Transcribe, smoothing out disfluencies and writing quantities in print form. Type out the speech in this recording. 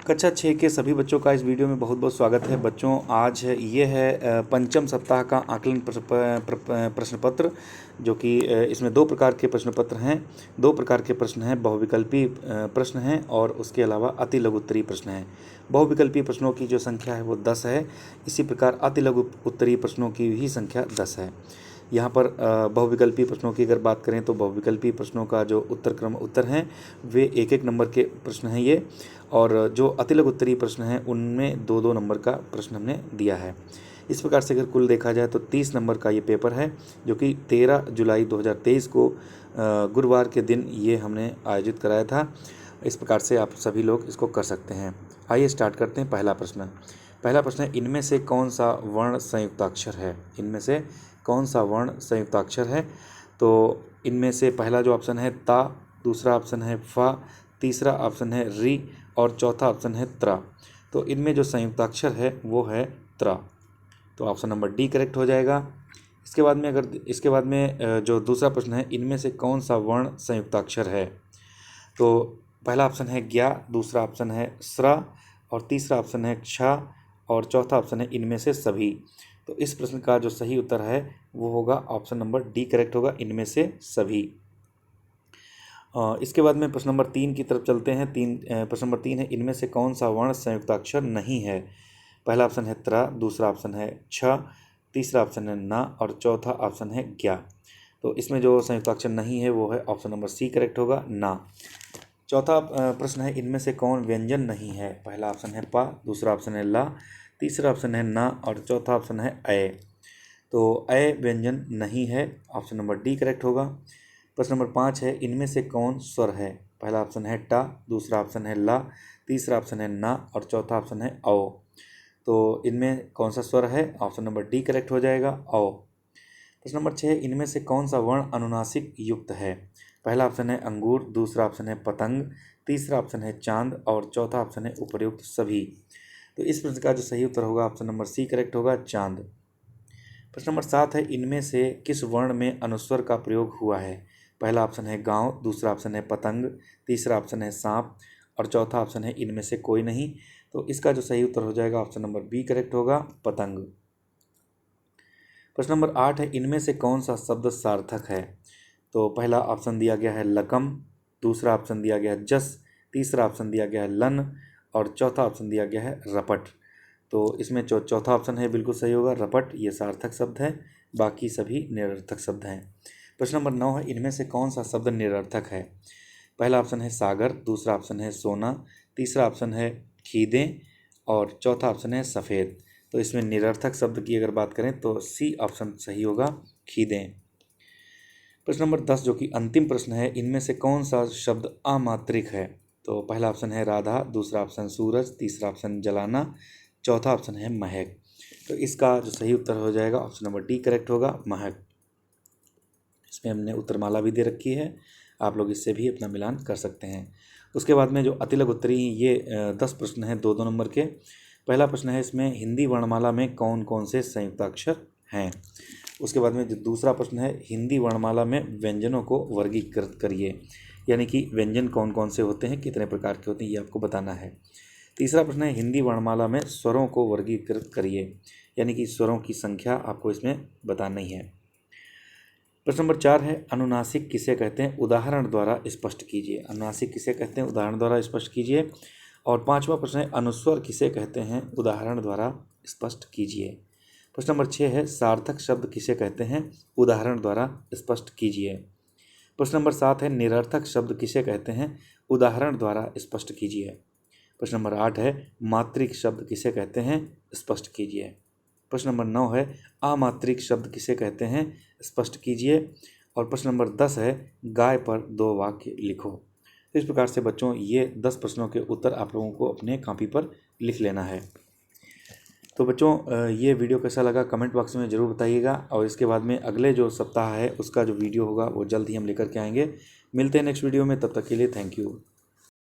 कक्षा 6 के सभी बच्चों का इस वीडियो में बहुत बहुत स्वागत है। बच्चों, आज ये है पंचम सप्ताह का आकलन प्रश्न पत्र, जो कि इसमें दो प्रकार के प्रश्न पत्र हैं। दो प्रकार के प्रश्न हैं, बहुविकल्पी प्रश्न हैं और उसके अलावा अति लघु उत्तरीय प्रश्न हैं। बहुविकल्पी प्रश्नों की जो संख्या है वो 10 है। इसी प्रकार अति लघु उत्तरीय प्रश्नों की भी संख्या 10 है। यहाँ पर बहुविकल्पी प्रश्नों की अगर बात करें तो बहुविकल्पी प्रश्नों का जो उत्तर हैं वे एक एक नंबर के प्रश्न हैं ये, और जो अतिलघु उत्तरीय प्रश्न हैं उनमें दो दो नंबर का प्रश्न हमने दिया है। इस प्रकार से अगर कुल देखा जाए तो 30 नंबर का ये पेपर है, जो कि 13 जुलाई 2023 को गुरुवार के दिन ये हमने आयोजित कराया था। इस प्रकार से आप सभी लोग इसको कर सकते हैं। आइए स्टार्ट करते हैं। पहला प्रश्न है, इनमें से कौन सा वर्ण संयुक्ताक्षर है? इनमें से कौन सा वर्ण संयुक्ताक्षर है? तो इनमें से पहला जो ऑप्शन है ता, दूसरा ऑप्शन है फा, तीसरा ऑप्शन है री और चौथा ऑप्शन है त्रा। तो इनमें जो संयुक्ताक्षर है वो है त्रा। तो ऑप्शन नंबर डी करेक्ट हो जाएगा। इसके बाद में जो दूसरा प्रश्न है, इनमें से कौन सा वर्ण संयुक्ताक्षर है? तो पहला ऑप्शन है ज्ञा, दूसरा ऑप्शन है स्रा और तीसरा ऑप्शन हैक्षा और चौथा ऑप्शन है इनमें से सभी। तो इस प्रश्न का जो सही उत्तर है वो होगा ऑप्शन नंबर डी करेक्ट होगा, इनमें से सभी। इसके बाद में प्रश्न नंबर 3 की तरफ चलते हैं। प्रश्न नंबर 3 है, इनमें से कौन सा वर्ण संयुक्ताक्षर नहीं है? पहला ऑप्शन है त्रा, दूसरा ऑप्शन है छ, तीसरा ऑप्शन है ना और चौथा ऑप्शन है ज्ञा। तो इसमें जो संयुक्ताक्षर नहीं है वो है ऑप्शन नंबर सी करेक्ट होगा, ना। चौथा प्रश्न है, इनमें से कौन व्यंजन नहीं है? पहला ऑप्शन है पा, दूसरा ऑप्शन है ला, तीसरा ऑप्शन है ना और चौथा ऑप्शन है अय। तो अय व्यंजन नहीं है, ऑप्शन नंबर डी करेक्ट होगा। प्रश्न नंबर 5 है, इनमें से कौन स्वर है? पहला ऑप्शन है टा, दूसरा ऑप्शन है ला, तीसरा ऑप्शन है ना और चौथा ऑप्शन है औ। तो इनमें कौन सा स्वर है? ऑप्शन नंबर डी करेक्ट हो जाएगा, औ। प्रश्न नंबर 6, इनमें से कौन सा वर्ण अनुनासिक युक्त है? पहला ऑप्शन है अंगूर, दूसरा ऑप्शन है पतंग, तीसरा ऑप्शन है चांद और चौथा ऑप्शन है उपर्युक्त सभी। तो इस प्रश्न का जो सही उत्तर होगा ऑप्शन नंबर सी करेक्ट होगा, चांद। प्रश्न नंबर 7 है, इनमें से किस वर्ण में अनुस्वर का प्रयोग हुआ है? पहला ऑप्शन है गांव, दूसरा ऑप्शन है पतंग, तीसरा ऑप्शन है सांप और चौथा ऑप्शन है इनमें से कोई नहीं। तो इसका जो सही उत्तर हो जाएगा ऑप्शन नंबर बी करेक्ट होगा, पतंग। प्रश्न नंबर 8 है, इनमें से कौन सा शब्द सार्थक है? तो पहला ऑप्शन दिया गया है लकम, दूसरा ऑप्शन दिया गया है जस, तीसरा ऑप्शन दिया गया है लन और चौथा ऑप्शन दिया गया है रपट। तो इसमें चौथा ऑप्शन है बिल्कुल सही होगा, रपट ये सार्थक शब्द है, बाकी सभी निरर्थक शब्द हैं। प्रश्न नंबर 9 है, इनमें से कौन सा शब्द निरर्थक है? पहला ऑप्शन है सागर, दूसरा ऑप्शन है सोना, तीसरा ऑप्शन है खीदें और चौथा ऑप्शन है सफ़ेद। तो इसमें निरर्थक शब्द की अगर बात करें तो सी ऑप्शन सही होगा, खीदें। प्रश्न नंबर 10 जो कि अंतिम प्रश्न है, इनमें से कौन सा शब्द अमात्रिक है? तो पहला ऑप्शन है राधा, दूसरा ऑप्शन सूरज, तीसरा ऑप्शन जलाना, चौथा ऑप्शन है महक। तो इसका जो सही उत्तर हो जाएगा ऑप्शन नंबर डी करेक्ट होगा, महक। इसमें हमने उत्तरमाला भी दे रखी है, आप लोग इससे भी अपना मिलान कर सकते हैं। उसके बाद में जो अतिलघु उत्तरीय ये 10 प्रश्न हैं दो दो नंबर के। पहला प्रश्न है, इसमें हिंदी वर्णमाला में कौन कौन से संयुक्ताक्षर हैं? उसके बाद में जो दूसरा प्रश्न है, हिंदी वर्णमाला में व्यंजनों को वर्गीकृत करिए, यानी कि व्यंजन कौन कौन से होते हैं, कितने प्रकार के होते हैं, ये आपको बताना है। तीसरा प्रश्न है, हिंदी वर्णमाला में स्वरों को वर्गीकृत करिए, यानी कि स्वरों की संख्या आपको इसमें बतानी है। प्रश्न नंबर 4 है, अनुनासिक किसे कहते हैं, उदाहरण द्वारा स्पष्ट कीजिए। अनुनासिक किसे कहते हैं, उदाहरण द्वारा स्पष्ट कीजिए। और 5वां प्रश्न है, अनुस्वर किसे कहते हैं, उदाहरण द्वारा स्पष्ट कीजिए। प्रश्न नंबर 6 है, सार्थक शब्द किसे कहते हैं, उदाहरण द्वारा स्पष्ट कीजिए। प्रश्न नंबर 7 है, निरर्थक शब्द किसे कहते हैं, उदाहरण द्वारा स्पष्ट कीजिए। प्रश्न नंबर 8 है, मात्रिक शब्द किसे कहते हैं, स्पष्ट कीजिए। प्रश्न नंबर 9 है, अमात्रिक शब्द किसे कहते हैं, स्पष्ट कीजिए। और प्रश्न नंबर 10 है, गाय पर 2 वाक्य लिखो। इस प्रकार से बच्चों ये 10 प्रश्नों के उत्तर आप लोगों को अपने कॉपी पर लिख लेना है। तो बच्चों ये वीडियो कैसा लगा कमेंट बॉक्स में ज़रूर बताइएगा, और इसके बाद में अगले जो सप्ताह है उसका जो वीडियो होगा वो जल्द ही हम लेकर के आएंगे। मिलते हैं नेक्स्ट वीडियो में, तब तक के लिए थैंक यू।